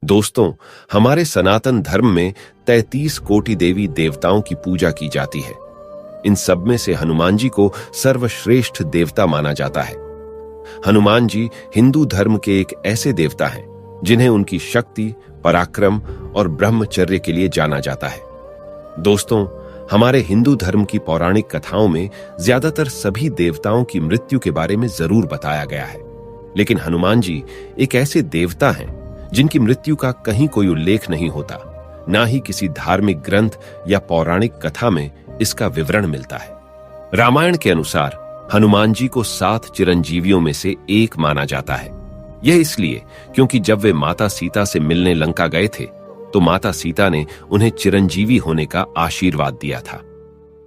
दोस्तों, हमारे सनातन धर्म में 33 कोटि देवी देवताओं की पूजा की जाती है। इन सब में से हनुमान जी को सर्वश्रेष्ठ देवता माना जाता है। हनुमान जी हिंदू धर्म के एक ऐसे देवता हैं जिन्हें उनकी शक्ति, पराक्रम और ब्रह्मचर्य के लिए जाना जाता है। दोस्तों, हमारे हिंदू धर्म की पौराणिक कथाओं में ज्यादातर सभी देवताओं की मृत्यु के बारे में जरूर बताया गया है, लेकिन हनुमान जी एक ऐसे देवता हैं जिनकी मृत्यु का कहीं कोई उल्लेख नहीं होता, ना ही किसी धार्मिक ग्रंथ या पौराणिक कथा में इसका विवरण मिलता है। रामायण के अनुसार हनुमान जी को 7 चिरंजीवियों में से एक माना जाता है। यह इसलिए क्योंकि जब वे माता सीता से मिलने लंका गए थे तो माता सीता ने उन्हें चिरंजीवी होने का आशीर्वाद दिया था।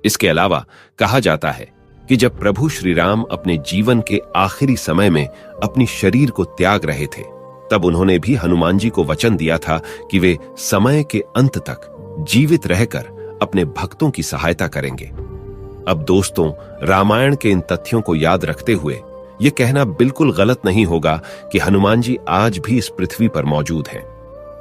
इसके अलावा कहा जाता है कि जब प्रभु श्री राम अपने जीवन के आखिरी समय में अपनी शरीर को त्याग रहे थे, तब उन्होंने भी हनुमान जी को वचन दिया था कि वे समय के अंत तक जीवित रहकर अपने भक्तों की सहायता करेंगे। अब दोस्तों, रामायण के इन तथ्यों को याद रखते हुए यह कहना बिल्कुल गलत नहीं होगा कि हनुमान जी आज भी इस पृथ्वी पर मौजूद हैं।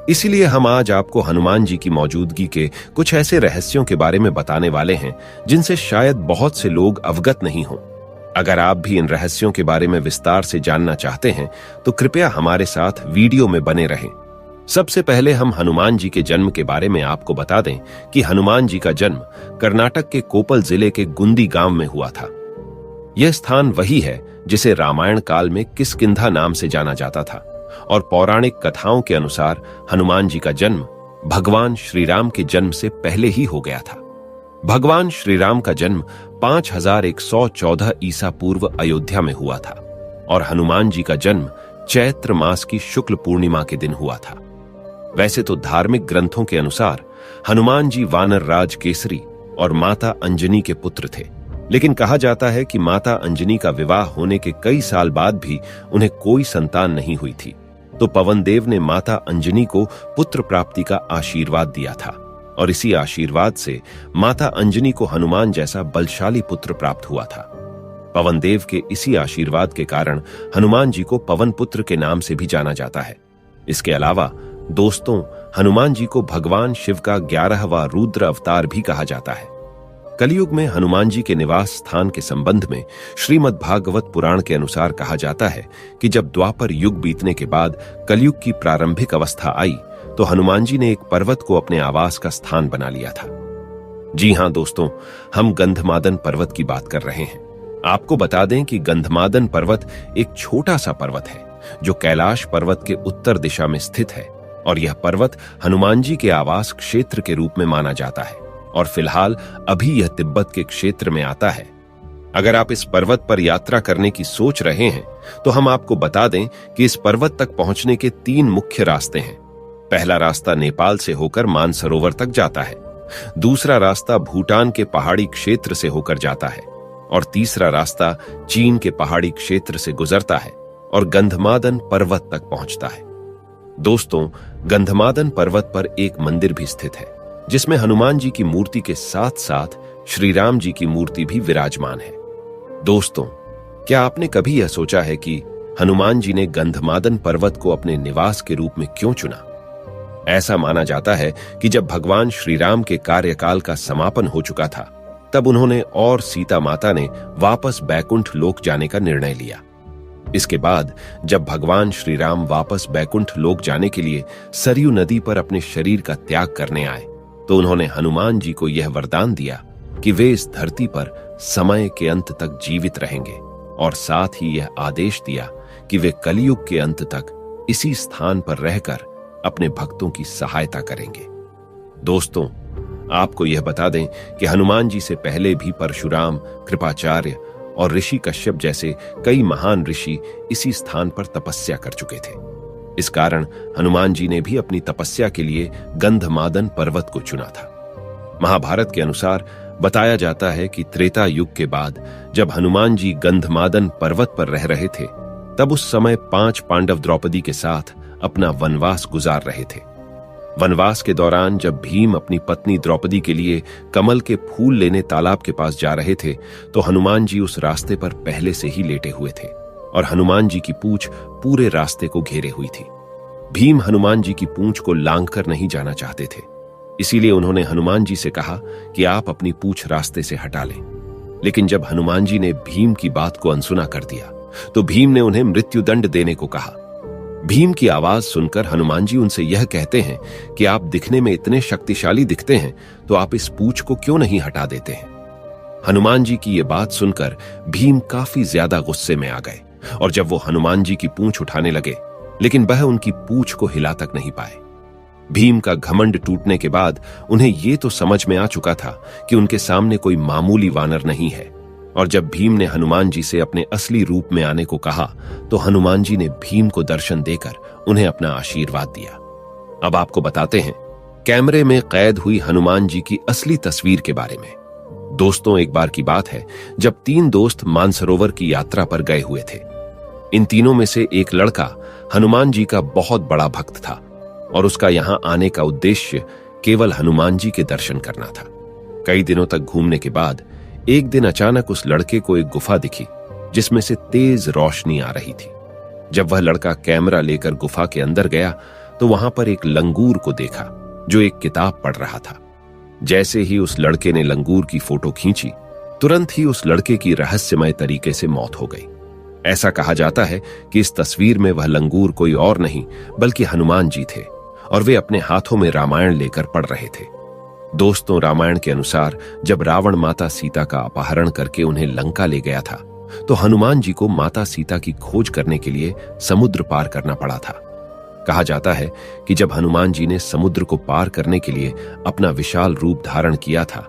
इसीलिए हम आज आपको हनुमान जी की मौजूदगी के कुछ ऐसे रहस्यों के बारे में बताने वाले हैं जिनसे शायद बहुत से लोग अवगत नहीं हों। अगर आप भी इन रहस्यों के बारे में विस्तार से जानना चाहते हैं तो कृपया हमारे साथ वीडियो में बने रहें। सबसे पहले हम हनुमान जी के जन्म के बारे में आपको बता दें कि हनुमान जी का जन्म कर्नाटक के कोपल जिले के गुंदी गांव में हुआ था। यह स्थान वही है जिसे रामायण काल में किष्किंधा नाम से जाना जाता था, और पौराणिक कथाओं के अनुसार हनुमान जी का जन्म भगवान श्री राम के जन्म से पहले ही हो गया था। भगवान श्री राम का जन्म 5114 ईसा पूर्व अयोध्या में हुआ था, और हनुमान जी का जन्म चैत्र मास की शुक्ल पूर्णिमा के दिन हुआ था। वैसे तो धार्मिक ग्रंथों के अनुसार हनुमान जी वानर राज केसरी और माता अंजनी के पुत्र थे, लेकिन कहा जाता है कि माता अंजनी का विवाह होने के कई साल बाद भी उन्हें कोई संतान नहीं हुई थी, तो पवन देव ने माता अंजनी को पुत्र प्राप्ति का आशीर्वाद दिया था, और इसी आशीर्वाद से माता अंजनी को हनुमान जैसा बलशाली पुत्र प्राप्त हुआ था। पवन देव के इसी आशीर्वाद के कारण हनुमान जी को पवन पुत्र के नाम से भी जाना जाता है। इसके अलावा दोस्तों, हनुमान जी को भगवान शिव का 11वां रुद्र अवतार भी कहा जाता है। कलयुग में हनुमान जी के निवास स्थान के संबंध में श्रीमद् भागवत पुराण के अनुसार कहा जाता है कि जब द्वापर युग बीतने के बाद कलयुग की प्रारंभिक अवस्था आई तो हनुमान जी ने एक पर्वत को अपने आवास का स्थान बना लिया था। जी हां दोस्तों, हम गंधमादन पर्वत की बात कर रहे हैं। आपको बता दें कि गंधमादन पर्वत एक छोटा सा पर्वत है जो कैलाश पर्वत के उत्तर दिशा में स्थित है, और यह पर्वत हनुमान जी के आवास क्षेत्र के रूप में माना जाता है, और फिलहाल अभी यह तिब्बत के क्षेत्र में आता है। अगर आप इस पर्वत पर यात्रा करने की सोच रहे हैं तो हम आपको बता दें कि इस पर्वत तक पहुंचने के 3 मुख्य रास्ते हैं। पहला रास्ता नेपाल से होकर मानसरोवर तक जाता है, दूसरा रास्ता भूटान के पहाड़ी क्षेत्र से होकर जाता है, और तीसरा रास्ता चीन के पहाड़ी क्षेत्र से गुजरता है और गंधमादन पर्वत तक पहुंचता है। दोस्तों, गंधमादन पर्वत पर एक मंदिर भी स्थित है जिसमें हनुमान जी की मूर्ति के साथ साथ श्री राम जी की मूर्ति भी विराजमान है। दोस्तों, क्या आपने कभी यह सोचा है कि हनुमान जी ने गंधमादन पर्वत को अपने निवास के रूप में क्यों चुना? ऐसा माना जाता है कि जब भगवान श्री राम के कार्यकाल का समापन हो चुका था, तब उन्होंने और सीता माता ने वापस बैकुंठ लोक जाने का निर्णय लिया। इसके बाद जब भगवान श्री राम वापस बैकुंठ लोक जाने के लिए सरयू नदी पर अपने शरीर का त्याग करने आए तो उन्होंने हनुमान जी को यह वरदान दिया कि वे इस धरती पर समय के अंत तक जीवित रहेंगे, और साथ ही यह आदेश दिया कि वे कलयुग के अंत तक इसी स्थान पर रहकर अपने भक्तों की सहायता करेंगे। दोस्तों, आपको यह बता दें कि हनुमान जी से पहले भी परशुराम, कृपाचार्य और ऋषि कश्यप जैसे कई महान ऋषि इसी स्थान पर तपस्या कर चुके थे। इस कारण हनुमान जी ने भी अपनी तपस्या के लिए गंधमादन पर्वत को चुना था। महाभारत के अनुसार बताया जाता है कि त्रेता युग के बाद जब हनुमान जी गंधमादन पर्वत पर रह रहे थे, तब उस समय 5 पांडव द्रौपदी के साथ अपना वनवास गुजार रहे थे। वनवास के दौरान जब भीम अपनी पत्नी द्रौपदी के लिए कमल के फूल लेने तालाब के पास जा रहे थे तो हनुमान जी उस रास्ते पर पहले से ही लेटे हुए थे, और हनुमान जी की पूंछ पूरे रास्ते को घेरे हुई थी। भीम हनुमान जी की पूंछ को लांघकर नहीं जाना चाहते थे। इसीलिए उन्होंने हनुमान जी से कहा कि आप अपनी पूंछ रास्ते से हटा लें। लेकिन जब हनुमान जी ने भीम की बात को अनसुना कर दिया तो भीम ने उन्हें मृत्युदंड देने को कहा। भीम की आवाज सुनकर हनुमान जी उनसे यह कहते हैं कि आप दिखने में इतने शक्तिशाली दिखते हैं, तो आप इस पूंछ को क्यों नहीं हटा देते हैं। हनुमान जी की यह बात सुनकर भीम काफी ज्यादा गुस्से में आ गए और जब वो हनुमान जी की पूंछ उठाने लगे, लेकिन वह उनकी पूंछ को हिला तक नहीं पाए। भीम का घमंड टूटने के बाद उन्हें यह तो समझ में आ चुका था कि उनके सामने कोई मामूली वानर नहीं है, और जब भीम ने हनुमान जी से अपने असली रूप में आने को कहा तो हनुमान जी ने भीम को दर्शन देकर उन्हें अपना आशीर्वाद दिया। अब आपको बताते हैं कैमरे में कैद हुई हनुमान जी की असली तस्वीर के बारे में। दोस्तों, एक बार की बात है जब 3 दोस्त मानसरोवर की यात्रा पर गए हुए थे। इन तीनों में से एक लड़का हनुमान जी का बहुत बड़ा भक्त था और उसका यहां आने का उद्देश्य केवल हनुमान जी के दर्शन करना था। कई दिनों तक घूमने के बाद एक दिन अचानक उस लड़के को एक गुफा दिखी जिसमें से तेज रोशनी आ रही थी। जब वह लड़का कैमरा लेकर गुफा के अंदर गया तो वहां पर एक लंगूर को देखा जो एक किताब पढ़ रहा था। जैसे ही उस लड़के ने लंगूर की फोटो खींची, तुरंत ही उस लड़के की रहस्यमय तरीके से मौत हो गई। ऐसा कहा जाता है कि इस तस्वीर में वह लंगूर कोई और नहीं बल्कि हनुमान जी थे और वे अपने हाथों में रामायण लेकर पढ़ रहे थे। दोस्तों, रामायण के अनुसार जब रावण माता सीता का अपहरण करके उन्हें लंका ले गया था तो हनुमान जी को माता सीता की खोज करने के लिए समुद्र पार करना पड़ा था। कहा जाता है कि जब हनुमान जी ने समुद्र को पार करने के लिए अपना विशाल रूप धारण किया था,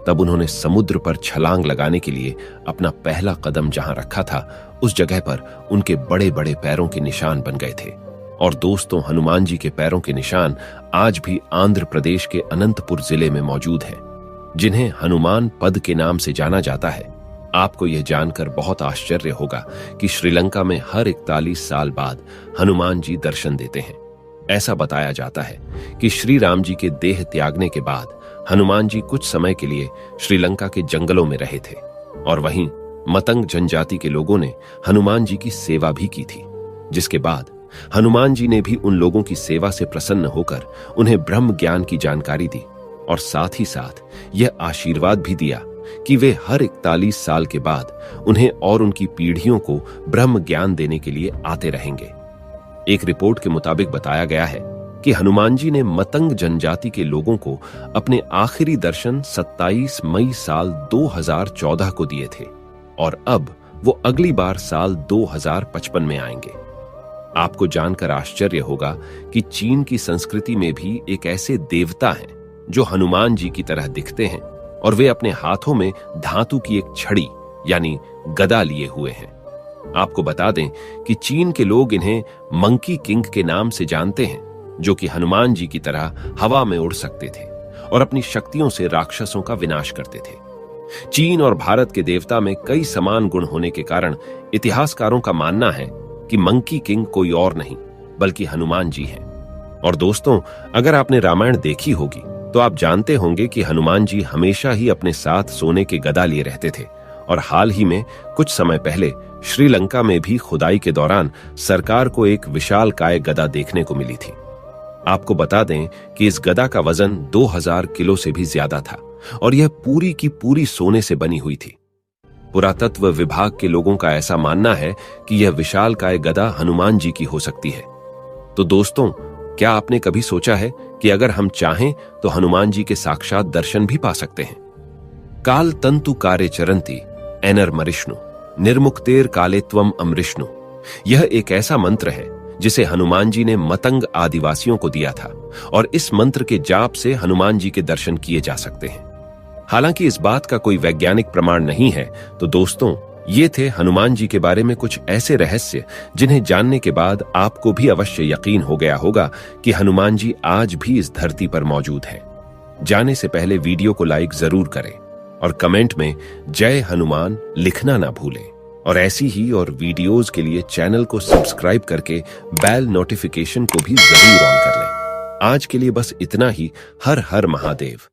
तब उन्होंने समुद्र पर छलांग लगाने के लिए अपना पहला कदम जहां रखा था उस जगह पर उनके बड़े बड़े पैरों के निशान बन गए थे। और दोस्तों, हनुमान जी के पैरों के निशान आज भी आंध्र प्रदेश के अनंतपुर जिले में मौजूद हैं, जिन्हें हनुमान पद के नाम से जाना जाता है। आपको यह जानकर बहुत आश्चर्य होगा कि श्रीलंका में हर 41 साल बाद हनुमान जी दर्शन देते हैं। ऐसा बताया जाता है कि श्री राम जी के देह त्यागने के बाद हनुमान जी कुछ समय के लिए श्रीलंका के जंगलों में रहे थे और वहीं मतंग जनजाति के लोगों ने हनुमान जी की सेवा भी की थी, जिसके बाद हनुमान जी ने भी उन लोगों की सेवा से प्रसन्न होकर उन्हें ब्रह्म ज्ञान की जानकारी दी और साथ ही साथ यह आशीर्वाद भी दिया कि वे हर 41 साल के बाद उन्हें और उनकी पीढ़ियों को ब्रह्म ज्ञान देने के लिए आते रहेंगे। एक रिपोर्ट के मुताबिक बताया गया है कि हनुमान जी ने मतंग जनजाति के लोगों को अपने आखिरी दर्शन 27 मई साल 2014 को दिए थे और अब वो अगली बार साल 2055 में आएंगे। आपको जानकर आश्चर्य होगा कि चीन की संस्कृति में भी एक ऐसे देवता हैं जो हनुमान जी की तरह दिखते हैं और वे अपने हाथों में धातु की एक छड़ी यानी गदा लिए हुए हैं। आपको बता दें कि चीन के लोग इन्हें मंकी किंग के नाम से जानते हैं, जो कि हनुमान जी की तरह हवा में उड़ सकते थे और अपनी शक्तियों से राक्षसों का विनाश करते थे। चीन और भारत के देवता में कई समान गुण होने के कारण इतिहासकारों का मानना है कि मंकी किंग कोई और नहीं बल्कि हनुमान जी हैं। और दोस्तों, अगर आपने रामायण देखी होगी तो आप जानते होंगे कि हनुमान जी हमेशा ही अपने साथ सोने के गदा लिए रहते थे और हाल ही में कुछ समय पहले श्रीलंका में भी खुदाई के दौरान सरकार को एक विशालकाय गदा देखने को मिली थी। आपको बता दें कि इस गदा का वजन 2000 किलो से भी ज्यादा था और यह पूरी की पूरी सोने से बनी हुई थी। पुरातत्व विभाग के लोगों का ऐसा मानना है कि यह विशालकाय गदा हनुमान जी की हो सकती है। तो दोस्तों, क्या आपने कभी सोचा है कि अगर हम चाहें तो हनुमान जी के साक्षात दर्शन भी पा सकते हैं? काल तंतु कार्य चरंती एनर मरिष्णु निर्मुक्तेर कालेत्वम अमृष्णु, यह एक ऐसा मंत्र है जिसे हनुमान जी ने मतंग आदिवासियों को दिया था और इस मंत्र के जाप से हनुमान जी के दर्शन किए जा सकते हैं। हालांकि इस बात का कोई वैज्ञानिक प्रमाण नहीं है, तो दोस्तों, ये थे हनुमान जी के बारे में कुछ ऐसे रहस्य जिन्हें जानने के बाद आपको भी अवश्य यकीन हो गया होगा कि हनुमान जी आज भी इस धरती पर मौजूद हैं। जाने से पहले वीडियो को लाइक जरूर करें और कमेंट में जय हनुमान लिखना ना भूलें और ऐसी ही और वीडियोज के लिए चैनल को सब्सक्राइब करके बेल नोटिफिकेशन को भी जरूर ऑन कर लें। आज के लिए बस इतना ही। हर हर महादेव।